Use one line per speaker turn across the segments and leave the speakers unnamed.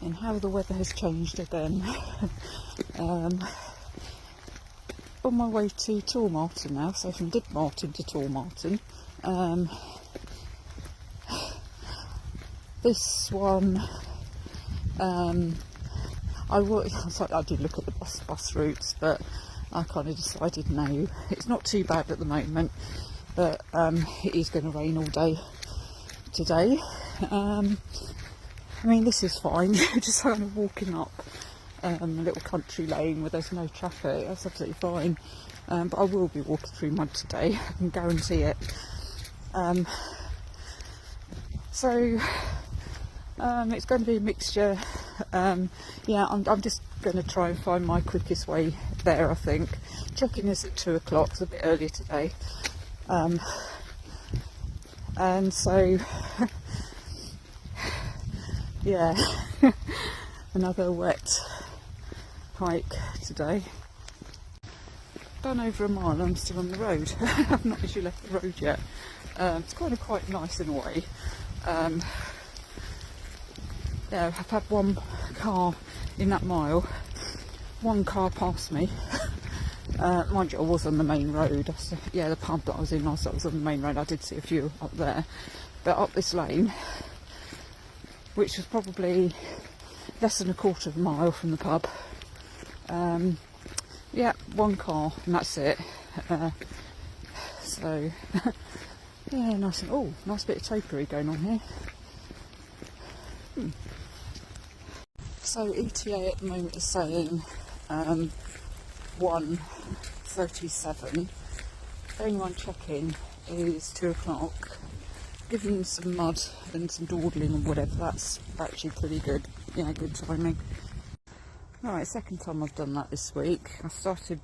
and how the weather has changed again. On my way to Tormarton now, so from Didmarton to Tormarton. This one, I did look at the bus routes, but I kind of decided no, it's not too bad at the moment, but it is going to rain all day today. I mean, this is fine, just kind of walking up a little country lane where there's no traffic, that's absolutely fine. But I will be walking through mud today, I can guarantee it. It's going to be a mixture. Yeah, I'm just going to try and find my quickest way there, I think. Check-in is at 2 o'clock, it's a bit earlier today. And so, yeah, another wet hike today. Done over a mile, I'm still on the road. I've not actually left the road yet. It's kind of quite nice in a way. Yeah, I've had one car in that mile, one car passed me. Mind you, I was on the main road. Yeah, the pub that I was in last night was on the main road. I did see a few up there, but up this lane, which was probably less than a quarter of a mile from the pub. Yeah, one car and that's it. So yeah, nice and nice bit of topiary going on here. So ETA at the moment is saying 1:37. Only one check-in is 2 o'clock. Given some mud and some dawdling and whatever, that's actually pretty good. Yeah, good timing. Alright, second time I've done that this week. I started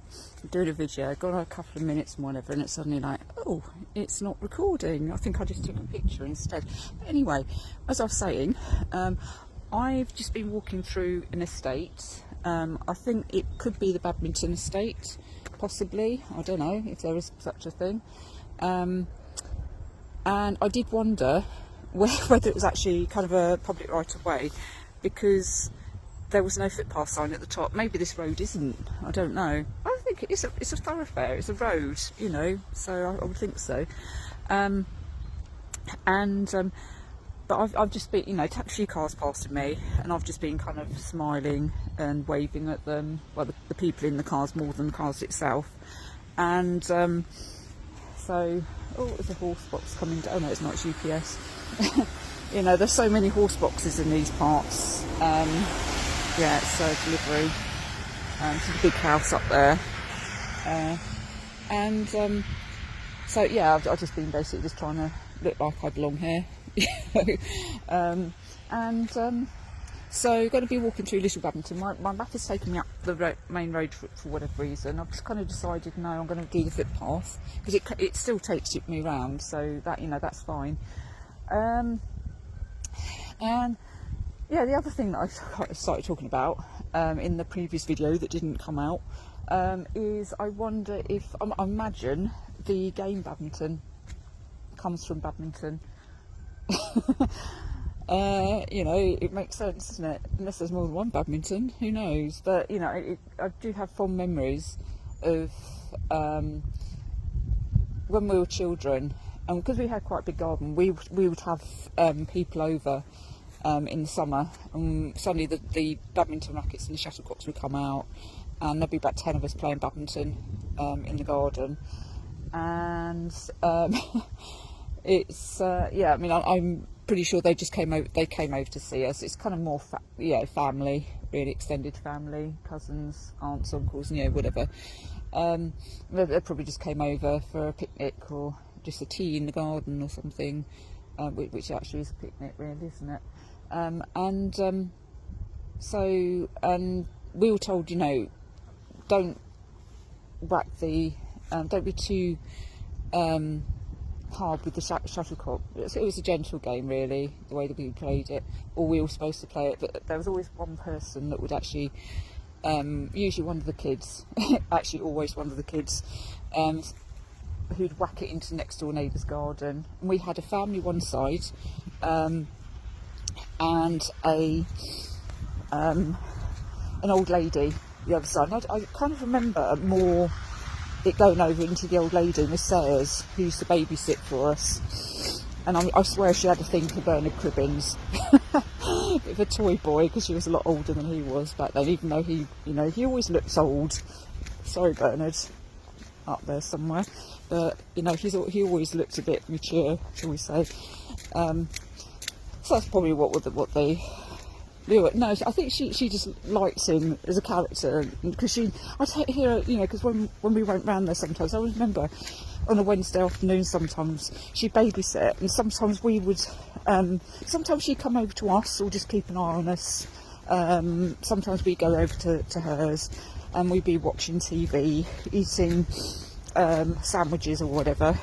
doing a video, got a couple of minutes and whatever, and it's suddenly like, oh, it's not recording. I think I just took a picture instead. But anyway, as I was saying, I've just been walking through an estate. I think it could be the Badminton estate, possibly. I don't know if there is such a thing. And I did wonder whether it was actually kind of a public right of way, because there was no footpath sign at the top. Maybe this road isn't, I don't know. I think it's a thoroughfare, it's a road, you know, so I would think so. But I've just been, you know, a few cars passing me, and I've just been kind of smiling and waving at them, well, the people in the cars more than the cars itself. And so, there's a horse box coming down. Oh no, it's not, it's UPS. You know, there's so many horse boxes in these parts. Yeah, it's a delivery to the big house up there. So yeah, I've just been basically just trying to look like I belong here. So going to be walking through Little Badminton. My map is taking me up the main road for whatever reason. I've just kind of decided no, I'm going to do the footpath because it still takes me round, so that, you know, that's fine. And yeah, the other thing that I started talking about in the previous video that didn't come out is I wonder if I imagine the game badminton comes from badminton. You know, it makes sense, doesn't it? Unless there's more than one badminton, who knows? But you know, I do have fond memories of when we were children, and because we had quite a big garden, we would have people over in the summer, and suddenly the badminton rackets and the shuttlecocks would come out, and there'd be about 10 of us playing badminton in the garden. And it's yeah, I mean, I'm pretty sure they came over to see us. It's kind of more family, really extended family, cousins, aunts, uncles, you know, whatever. They probably just came over for a picnic or just a tea in the garden or something, which actually is a picnic, really, isn't it? So we were told, you know, don't whack don't be too hard with the shuttlecock. It was a gentle game, really, the way that we played it, or we were supposed to play it, but there was always one person that would actually, usually one of the kids, actually always one of the kids, who'd whack it into next door neighbour's garden. And we had a family one side, and a an old lady the other side. I kind of remember more it going over into the old lady, Miss Sayers, who used to babysit for us. And I swear she had a thing for Bernard Cribbins. Bit of a toy boy, because she was a lot older than he was back then, even though he, you know, he always looks old. Sorry, Bernard, up there somewhere. But, you know, he always looks a bit mature, shall we say. So that's probably what they do. No, I think she just likes him as a character, because I hear, you know, because when we went round there sometimes, I remember on a Wednesday afternoon sometimes she'd babysit, and sometimes we would, sometimes she'd come over to us or just keep an eye on us. Sometimes we'd go over to hers and we'd be watching TV, eating sandwiches or whatever.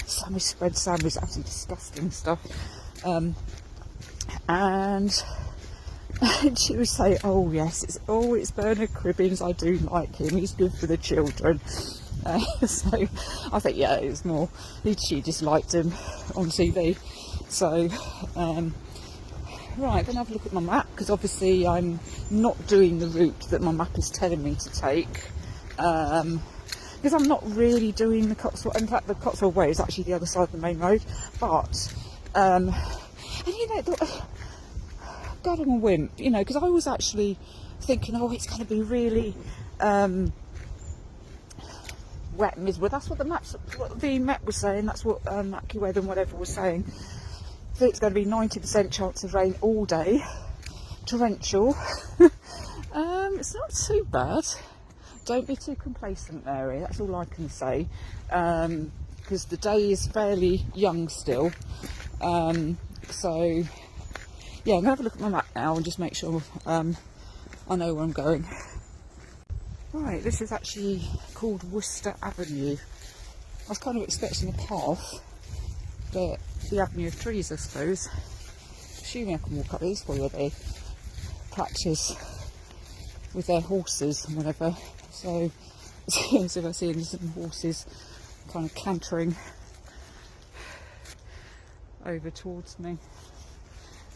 Sandwich spread sandwich, absolutely disgusting stuff. And she would say, oh yes, it's Bernard Cribbins, I do like him, he's good for the children. So I think, yeah, it was more, she just liked him on TV. So right, then have a look at my map, because obviously I'm not doing the route that my map is telling me to take, because I'm not really doing the Cotswold. In fact, the Cotswold Way is actually the other side of the main road. But and you know, God, I'm a wimp, you know, because I was actually thinking, oh, it's going to be really wet and miserable. That's what the map was saying. That's what AccuWeather and whatever was saying. So it's going to be 90% chance of rain all day, torrential. It's not too bad. Don't be too complacent, Mary. That's all I can say. Because the day is fairly young still. So yeah, I'm going to have a look at my map now and just make sure I know where I'm going. Right, this is actually called Worcester Avenue. I was kind of expecting a path, but the avenue of trees, I suppose. Assuming I can walk up these where they practice with their horses and whatever. So if I see some horses kind of cantering over towards me.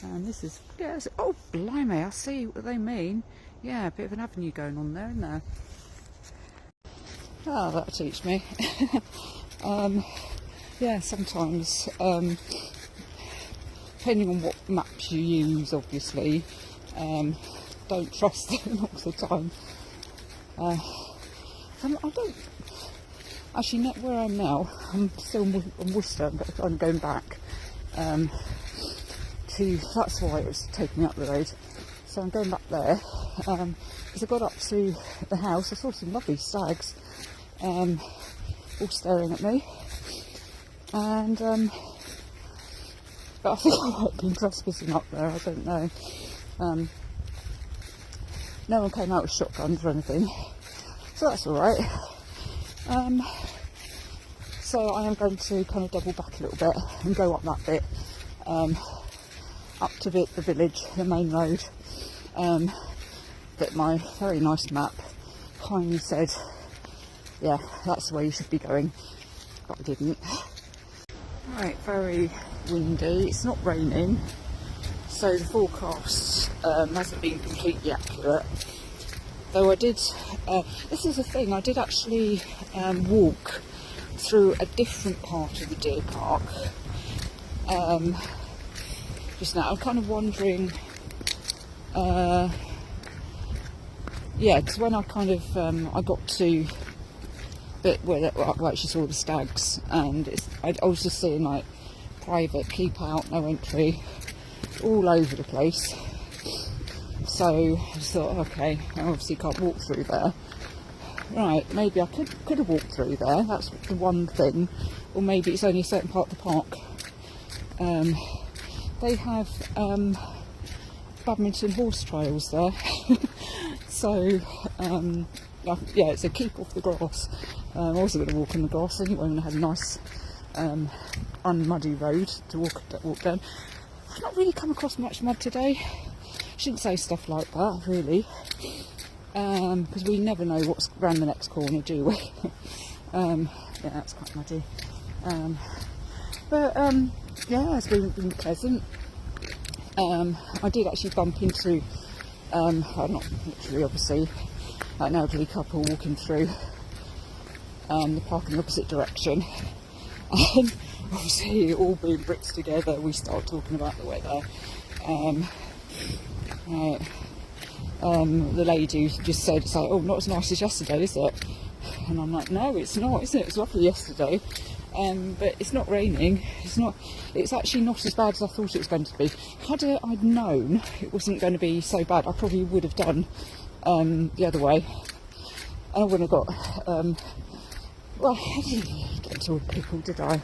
And this is, yeah, oh blimey, I see what they mean. Yeah, a bit of an avenue going on there, isn't there? Oh, that'll teach me. Yeah, sometimes, depending on what maps you use, obviously, don't trust them all the time. I don't, actually, not where I am now, I'm still in Worcester, but I'm going back to, that's why it was taking me up the road. So I'm going back there, because I got up to the house, I saw some lovely stags, all staring at me, and but I think I might have been trespassing up there, I don't know. No one came out with shotguns or anything, so that's alright. So I am going to kind of double back a little bit and go up that bit, up to the village, the main road, that my very nice map kindly said, yeah, that's the way you should be going, but I didn't. Right, very windy, it's not raining, so the forecast hasn't been completely accurate, though I did, this is the thing, I did actually walk through a different part of the deer park just now. I'm kind of wondering, yeah, because when I kind of I got to bit where I actually saw the stags, and I was just seeing like private, keep out, no entry, all over the place. So I just thought, okay, I obviously can't walk through there. Right, maybe I could have walked through there, that's the one thing, or maybe it's only a certain part of the park. They have badminton horse trials there, so yeah, it's a keep off the grass. I wasn't going to walk on the grass anyway, and I had a nice unmuddy road to walk down. I've not really come across much mud today. Shouldn't say stuff like that, really, because we never know what's around the next corner, do we? Yeah, it's quite muddy. But yeah, it's been pleasant. I did actually bump into Not literally, obviously, an elderly couple walking through the park in the opposite direction. And obviously, all being bricks together, we start talking about the weather. The lady just said, it's like, oh, not as nice as yesterday, is it? And I'm like, no, it's not, is it? It was lovely yesterday. But it's not raining. It's actually not as bad as I thought it was going to be. Had I'd known it wasn't going to be so bad, I probably would have done the other way. And I wouldn't have got, well, I didn't get to people, did I?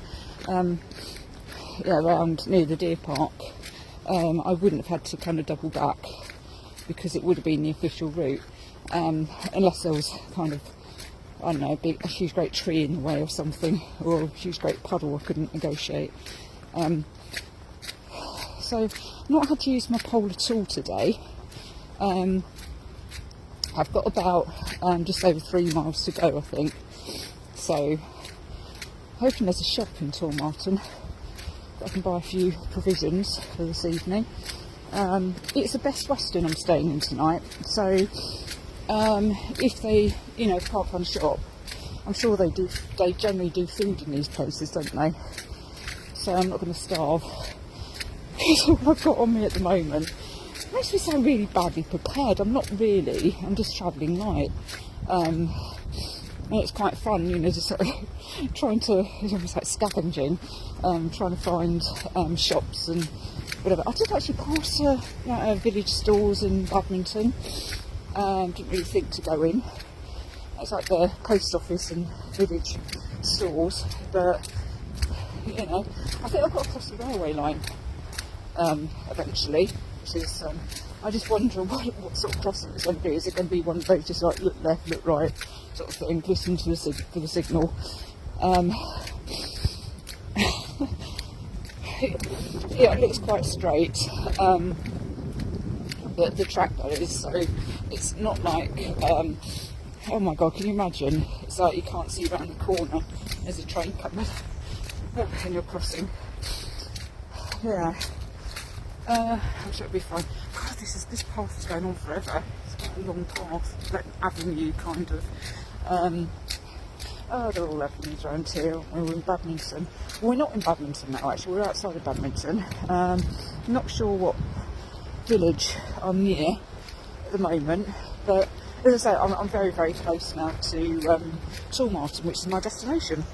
Around near the deer park. I wouldn't have had to kind of double back because it would have been the official route, unless there was kind of, I don't know, a huge great tree in the way or something, or a huge great puddle I couldn't negotiate. So not had to use my pole at all today. I've got about just over 3 miles to go, I think. So hoping there's a shop in Tormarton that I can buy a few provisions for this evening. It's a Best Western I'm staying in tonight, so if they, can't find a shop, I'm sure they generally do food in these places, don't they? So I'm not going to starve. That's all I've got on me at the moment. It makes me sound really badly prepared. I'm not really, I'm just travelling light. And it's quite fun, just sort of trying to, it's almost like scavenging, trying to find shops and whatever. I did actually pass village stores in Badminton. Didn't really think to go in. It's like the post office and village stores, but I think I've got to cross the railway line eventually, which is I just wonder what sort of crossing it's going to be. Is it going to be one of those just like look left, look right sort of thing, listen to for the signal? It looks quite straight. The track that is, so it's not like oh my god, can you imagine? It's like you can't see around the corner. There's a train coming and you're crossing. I'm sure it'll be fine. God, this path is going on forever. It's quite a long path, like avenue kind of. They're all avenues around here. We're in Badminton. Well, we're not in Badminton now, actually. We're outside of Badminton. Not sure what village I'm near at the moment, but as I say, I'm very, very close now to Tormarton, which is my destination.